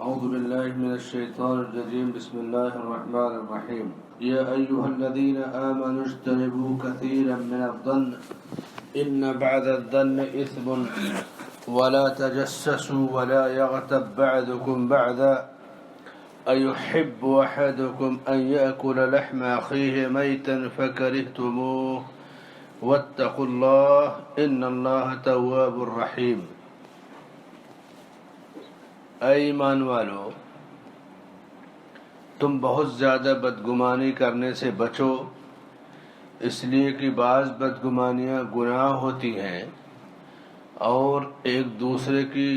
أعوذ بالله من الشيطان الرجيم. بسم الله الرحمن الرحيم. يا أيها الذين آمنوا اجتنبوا كثيرا من الظن إن بعد الظن إثم ولا تجسسوا ولا يغتب بعضكم بعضا أيحب أحدكم أن يأكل لحم أخيه ميتا فكرهتموه واتقوا الله إن الله تواب رحيم. اے ایمان والو، تم بہت زیادہ بدگمانی کرنے سے بچو، اس لیے کہ بعض بدگمانیاں گناہ ہوتی ہیں، اور ایک دوسرے کی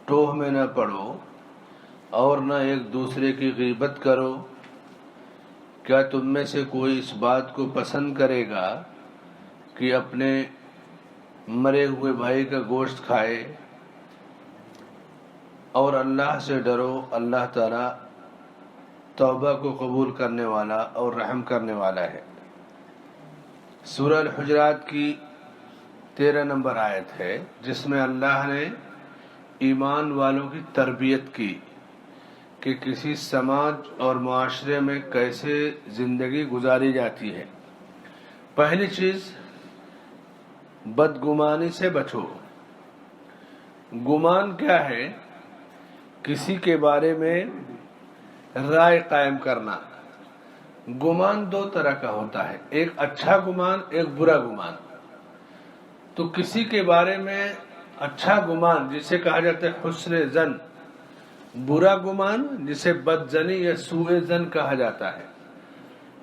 ٹوہ میں نہ پڑو اور نہ ایک دوسرے کی غیبت کرو۔ کیا تم میں سے کوئی اس بات کو پسند کرے گا کہ اپنے مرے ہوئے بھائی کا گوشت کھائے؟ اور اللہ سے ڈرو، اللہ تعالیٰ توبہ کو قبول کرنے والا اور رحم کرنے والا ہے۔ سورہ الحجرات کی 13 نمبر آیت ہے، جس میں اللہ نے ایمان والوں کی تربیت کی کہ کسی سماج اور معاشرے میں کیسے زندگی گزاری جاتی ہے۔ پہلی چیز، بدگمانی سے بچو۔ گمان کیا ہے؟ کسی کے بارے میں رائے قائم کرنا۔ گمان دو طرح کا ہوتا ہے، ایک اچھا گمان، ایک برا گمان۔ تو کسی کے بارے میں اچھا گمان جسے کہا جاتا ہے حسن ظن، برا گمان جسے بد ظنی یا سوء ظن کہا جاتا ہے۔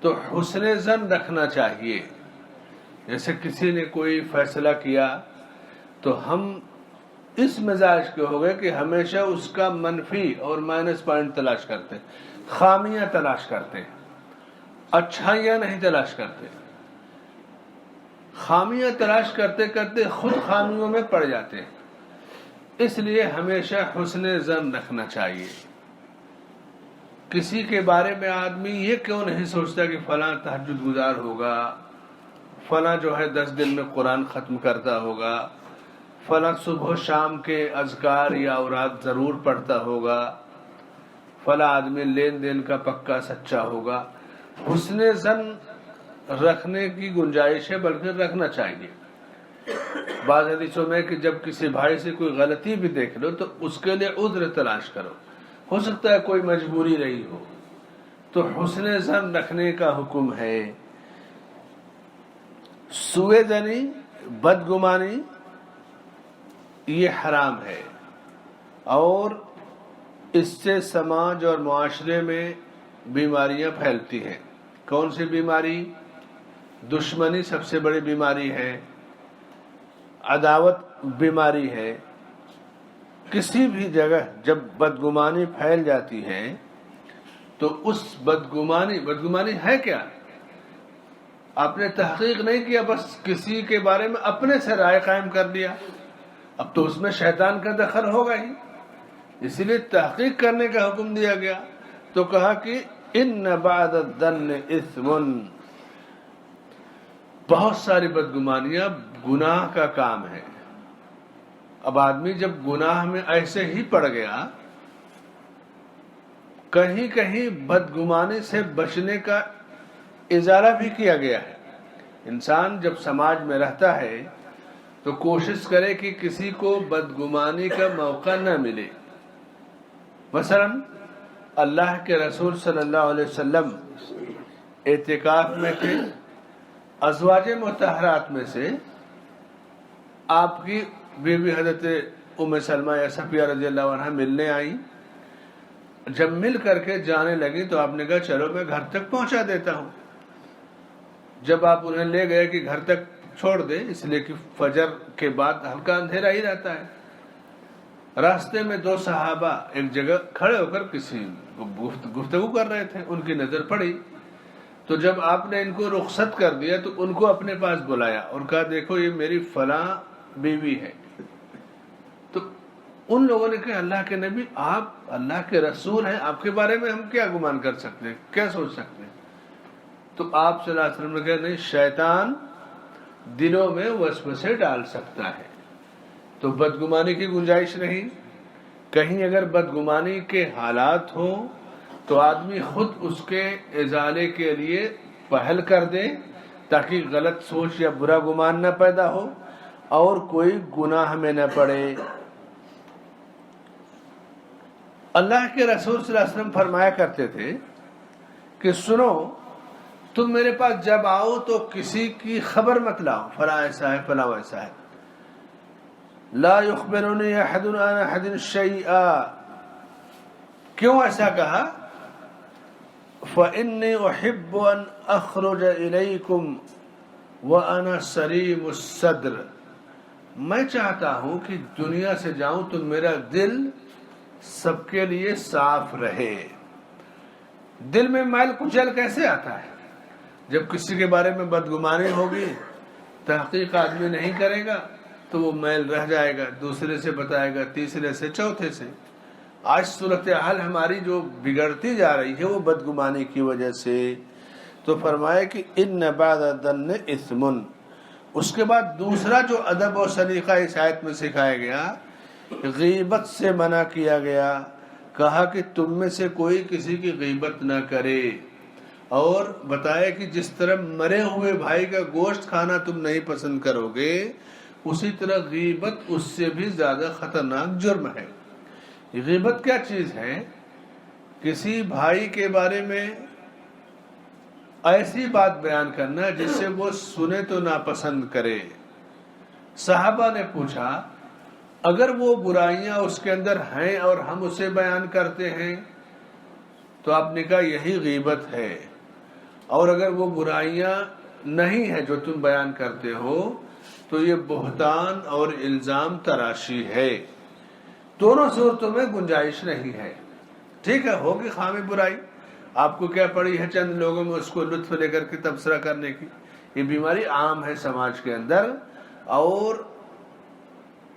تو حسن ظن رکھنا چاہیے۔ جیسے کسی نے کوئی فیصلہ کیا تو ہم اس مزاج کے ہو گئے کہ ہمیشہ اس کا منفی اور مائنس پوائنٹ تلاش کرتے، خامیاں تلاش کرتے، اچھائیاں نہیں تلاش کرتے۔ خامیاں تلاش کرتے کرتے خود خامیوں میں پڑ جاتے ہیں۔ اس لیے ہمیشہ حسن ظن رکھنا چاہیے۔ کسی کے بارے میں آدمی یہ کیوں نہیں سوچتا کہ فلاں تہجد گزار ہوگا، فلاں جو ہے 10 دن میں قرآن ختم کرتا ہوگا، فلاں صبح و شام کے اذکار یا اوراد ضرور پڑھتا ہوگا، فلاں آدمی لین دین کا پکا سچا ہوگا۔ حسن ظن رکھنے کی گنجائش ہے، بلکہ رکھنا چاہیے۔ بعض حدیثوں میں کہ جب کسی بھائی سے کوئی غلطی بھی دیکھ لو تو اس کے لیے عذر تلاش کرو، ہو سکتا ہے کوئی مجبوری رہی ہو۔ تو حسن ظن رکھنے کا حکم ہے۔ سوء ظنی، بدگمانی، یہ حرام ہے، اور اس سے سماج اور معاشرے میں بیماریاں پھیلتی ہیں۔ کون سی بیماری؟ دشمنی سب سے بڑی بیماری ہے، عداوت بیماری ہے۔ کسی بھی جگہ جب بدگمانی پھیل جاتی ہے تو اس بدگمانی ہے کیا؟ آپ نے تحقیق نہیں کیا، بس کسی کے بارے میں اپنے سے رائے قائم کر لیا، اب تو اس میں شیطان کا دخل ہوگا ہی۔ اسی لیے تحقیق کرنے کا حکم دیا گیا، تو کہا کہ ان بعد الظن اثم، بہت ساری بدگمانیاں گناہ کا کام ہے۔ اب آدمی جب گناہ میں ایسے ہی پڑ گیا، کہیں کہیں بدگمانی سے بچنے کا ازالہ بھی کیا گیا ہے۔ انسان جب سماج میں رہتا ہے تو کوشش کرے کہ کسی کو بدگمانی کا موقع نہ ملے۔ مثلا اللہ کے رسول صلی اللہ علیہ وسلم اعتکاف میں تھے، ازواج مطہرات میں سے آپ کی بیوی حضرت ام سلمہ یا صفیہ رضی اللہ عنہ ملنے آئیں۔ جب مل کر کے جانے لگی تو آپ نے کہا چلو میں گھر تک پہنچا دیتا ہوں۔ جب آپ انہیں لے گئے کہ گھر تک چھوڑ دے، اس لیے کہ فجر کے بعد ہلکا اندھیرا ہی رہتا ہے، راستے میں 2 صحابہ ایک جگہ کھڑے ہو کر کسی گفتگو کر رہے تھے، ان کی نظر پڑی، تو جب آپ نے ان کو رخصت کر دیا تو ان کو اپنے پاس بلایا اور کہا دیکھو یہ میری فلاں بیوی ہے۔ تو ان لوگوں نے کہا اللہ کے نبی، آپ اللہ کے رسول ہیں، آپ کے بارے میں ہم کیا گمان کر سکتے ہیں، کیا سوچ سکتے ہیں؟ تو آپ صلی اللہ علیہ وسلم نے کہا نہیں، شیطان دلوں میں وسوسے ڈال سکتا ہے، تو بدگمانی کی گنجائش نہیں۔ کہیں اگر بدگمانی کے حالات ہوں تو آدمی خود اس کے ازالے کے لیے پہل کر دے تاکہ غلط سوچ یا برا گمان نہ پیدا ہو اور کوئی گناہ میں نہ پڑے۔ اللہ کے رسول صلی اللہ علیہ وسلم فرمایا کرتے تھے کہ سنو، تم میرے پاس جب آؤ تو کسی کی خبر مت لاؤ، فلاں ایسا ہے فلاں ویسا ہے۔ لا یخبرنی احد عن احد شیئا، کیوں ایسا کہا؟ فإنی احب ان اخرج الیکم وانا سلیم الصدر، میں چاہتا ہوں کہ دنیا سے جاؤں تو میرا دل سب کے لیے صاف رہے۔ دل میں میل کچیل کیسے آتا ہے؟ جب کسی کے بارے میں بدگمانی ہوگی، تحقیق آدمی نہیں کرے گا تو وہ میل رہ جائے گا، دوسرے سے بتائے گا، تیسرے سے، چوتھے سے۔ آج صورتحال ہماری جو بگڑتی جا رہی ہے وہ بدگمانی کی وجہ سے۔ تو فرمایا کہ ان بعد الظن اثم، اس کے بعد دوسرا جو ادب اور سلیقہ اس آیت میں سکھایا گیا، غیبت سے منع کیا گیا، کہا کہ تم میں سے کوئی کسی کی غیبت نہ کرے، اور بتایا کہ جس طرح مرے ہوئے بھائی کا گوشت کھانا تم نہیں پسند کرو گے، اسی طرح غیبت اس سے بھی زیادہ خطرناک جرم ہے۔ غیبت کیا چیز ہے؟ کسی بھائی کے بارے میں ایسی بات بیان کرنا جس سے وہ سنے تو ناپسند کرے۔ صحابہ نے پوچھا اگر وہ برائیاں اس کے اندر ہیں اور ہم اسے بیان کرتے ہیں تو آپ نے کہا یہی غیبت ہے، اور اگر وہ برائیاں نہیں ہیں جو تم بیان کرتے ہو تو یہ بہتان اور الزام تراشی ہے۔ دونوں صورتوں میں گنجائش نہیں ہے۔ ٹھیک ہے، ہوگی خامی برائی، آپ کو کیا پڑی ہے چند لوگوں میں اس کو لطف لے کر کے تبصرہ کرنے کی؟ یہ بیماری عام ہے سماج کے اندر۔ اور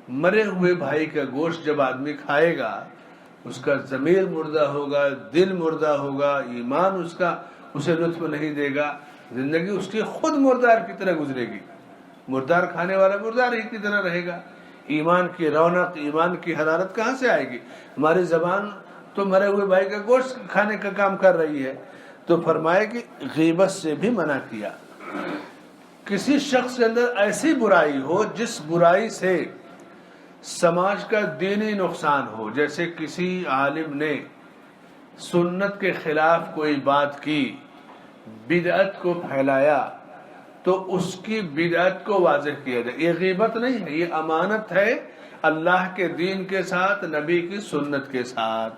مرے ہوئے بھائی کا گوشت جب آدمی کھائے گا، اس کا ضمیر مردہ ہوگا، دل مردہ ہوگا، ایمان اس کا اسے لطف نہیں دے گا، زندگی اس کی خود مردار کی طرح گزرے گی۔ مردار کھانے والا مردار ہی کی طرح رہے گا۔ ایمان کی رونق، ایمان کی حرارت کہاں سے آئے گی؟ ہماری زبان تو مرے ہوئے بھائی کا گوشت کھانے کا کام کر رہی ہے۔ تو فرمایا کہ غیبت سے بھی منع کیا۔ کسی شخص کے اندر ایسی برائی ہو جس برائی سے سماج کا دینی نقصان ہو، جیسے کسی عالم نے سنت کے خلاف کوئی بات کی، بدعت کو پھیلایا، تو اس کی بدعت کو واضح کیا جائے، یہ غیبت نہیں ہے، یہ امانت ہے اللہ کے دین کے ساتھ، نبی کی سنت کے ساتھ۔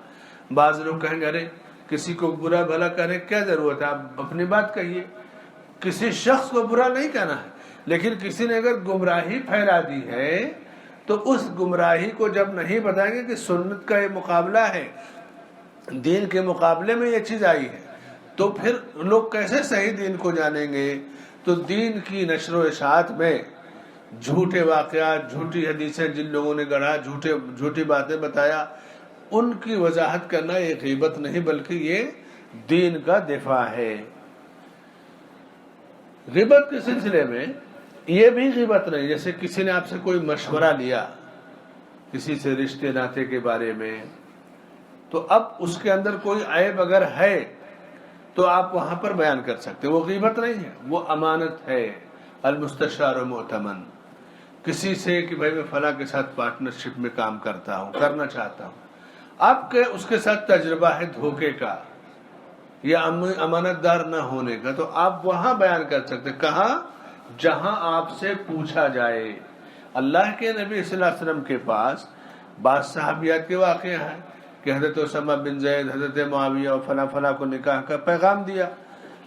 بعض لوگ کہیں گے ارے کسی کو برا بھلا کرنے کیا ضرورت ہے، آپ اپنی بات کہیے۔ کسی شخص کو برا نہیں کہنا ہے، لیکن کسی نے اگر گمراہی پھیلا دی ہے تو اس گمراہی کو جب نہیں بتائیں گے کہ سنت کا یہ مقابلہ ہے، دین کے مقابلے میں یہ چیز آئی ہے، تو پھر لوگ کیسے صحیح دین کو جانیں گے؟ تو دین کی نشر و اشاعت میں جھوٹے واقعات، جھوٹی حدیثیں جن لوگوں نے گڑھا، جھوٹی باتیں بتایا، ان کی وضاحت کرنا یہ غیبت نہیں بلکہ یہ دین کا دفاع ہے۔ غیبت کے سلسلے میں یہ بھی غیبت نہیں، جیسے کسی نے آپ سے کوئی مشورہ لیا کسی سے رشتے ناطے کے بارے میں، تو اب اس کے اندر کوئی عیب اگر ہے تو آپ وہاں پر بیان کر سکتے، وہ غیبت نہیں ہے، وہ امانت ہے۔ المستشار مؤتمن، کسی سے کہ بھائی میں فلاں کے ساتھ پارٹنرشپ میں کام کرتا ہوں، کرنا چاہتا ہوں، آپ کے اس کے ساتھ تجربہ ہے دھوکے کا یا امانت دار نہ ہونے کا، تو آپ وہاں بیان کر سکتے۔ کہاں؟ جہاں آپ سے پوچھا جائے۔ اللہ کے نبی صلی اللہ علیہ وسلم کے پاس بعض صحابیات کے واقعے ہیں کہ حضرت اسامہ بن زید، حضرت معاویہ اور فلاں فلاں کو نکاح کا پیغام دیا،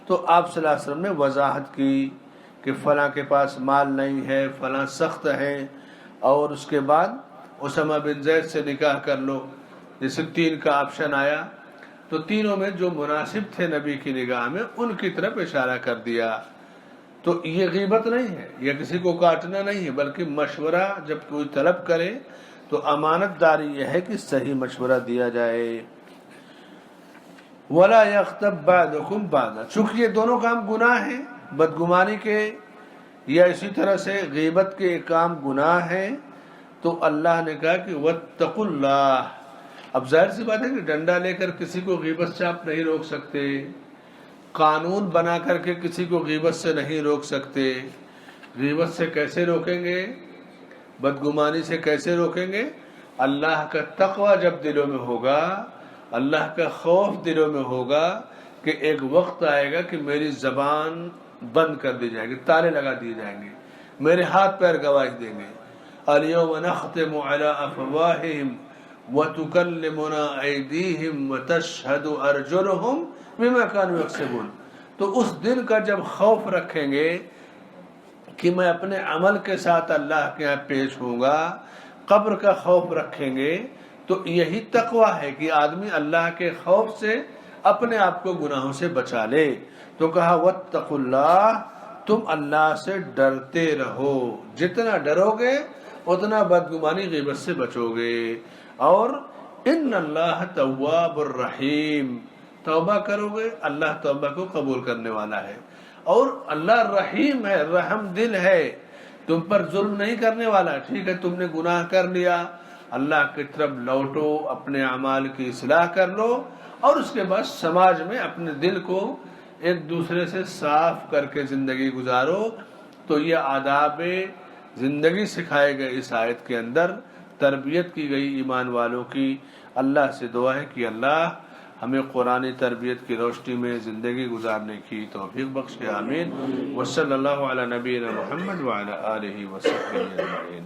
تو آپ صلی اللہ علیہ وسلم نے وضاحت کی کہ فلاں کے پاس مال نہیں ہے، فلاں سخت ہے، اور اس کے بعد اسامہ بن زید سے نکاح کر لو۔ جیسے 3 کا آپشن آیا تو تینوں میں جو مناسب تھے نبی کی نگاہ میں ان کی طرف اشارہ کر دیا۔ تو یہ غیبت نہیں ہے، یا کسی کو کاٹنا نہیں ہے، بلکہ مشورہ جب کوئی طلب کرے تو امانت داری یہ ہے کہ صحیح مشورہ دیا جائے۔ وَلَا يَغْتَبْ بَعْضُكُمْ بَعْضًا، چونکہ یہ دونوں کام گناہ ہیں، بدگمانی کے یا اسی طرح سے غیبت کے کام گناہ ہیں، تو اللہ نے کہا کہ وَاتَّقُوا اللَّهَ، اب ظاہر سی بات ہے کہ ڈنڈا لے کر کسی کو غیبت سے آپ نہیں روک سکتے، قانون بنا کر کے کسی کو غیبت سے نہیں روک سکتے۔ غیبت سے کیسے روکیں گے؟ بدگمانی سے کیسے روکیں گے؟ اللہ کا تقوی جب دلوں میں ہوگا، اللہ کا خوف دلوں میں ہوگا کہ ایک وقت آئے گا کہ میری زبان بند کر دی جائے گی، تالے لگا دیے جائیں گے، میرے ہاتھ پیر گواہی دیں گے۔ اليوم نختم على افواہہم وتکلمنا ایدیہم وتشہد ارجلہم بما كانوا یکسبون۔ تو اس دن کا جب خوف رکھیں گے کہ میں اپنے عمل کے ساتھ اللہ کے یہاں پیش ہوں گا، قبر کا خوف رکھیں گے، تو یہی تقوی ہے کہ آدمی اللہ کے خوف سے اپنے آپ کو گناہوں سے بچا لے۔ تو کہا واتقوا اللہ، تم اللہ سے ڈرتے رہو، جتنا ڈرو گے اتنا بدگمانی غیبت سے بچو گے۔ اور ان اللہ تواب الرحیم، توبہ کرو گے اللہ توبہ کو قبول کرنے والا ہے، اور اللہ رحیم ہے، رحم دل ہے، تم پر ظلم نہیں کرنے والا۔ ٹھیک ہے تم نے گناہ کر لیا، اللہ کی طرف لوٹو، اپنے اعمال کی اصلاح کر لو، اور اس کے بعد سماج میں اپنے دل کو ایک دوسرے سے صاف کر کے زندگی گزارو۔ تو یہ آداب زندگی سکھائے گئے اس آیت کے اندر، تربیت کی گئی ایمان والوں کی۔ اللہ سے دعا ہے کہ اللہ ہمیں قرآنی تربیت کی روشنی میں زندگی گزارنے کی توفیق بخشے، آمین۔ وصلی اللہ علی نبینا محمد وعلی آلہ وصحبہ اجمعین۔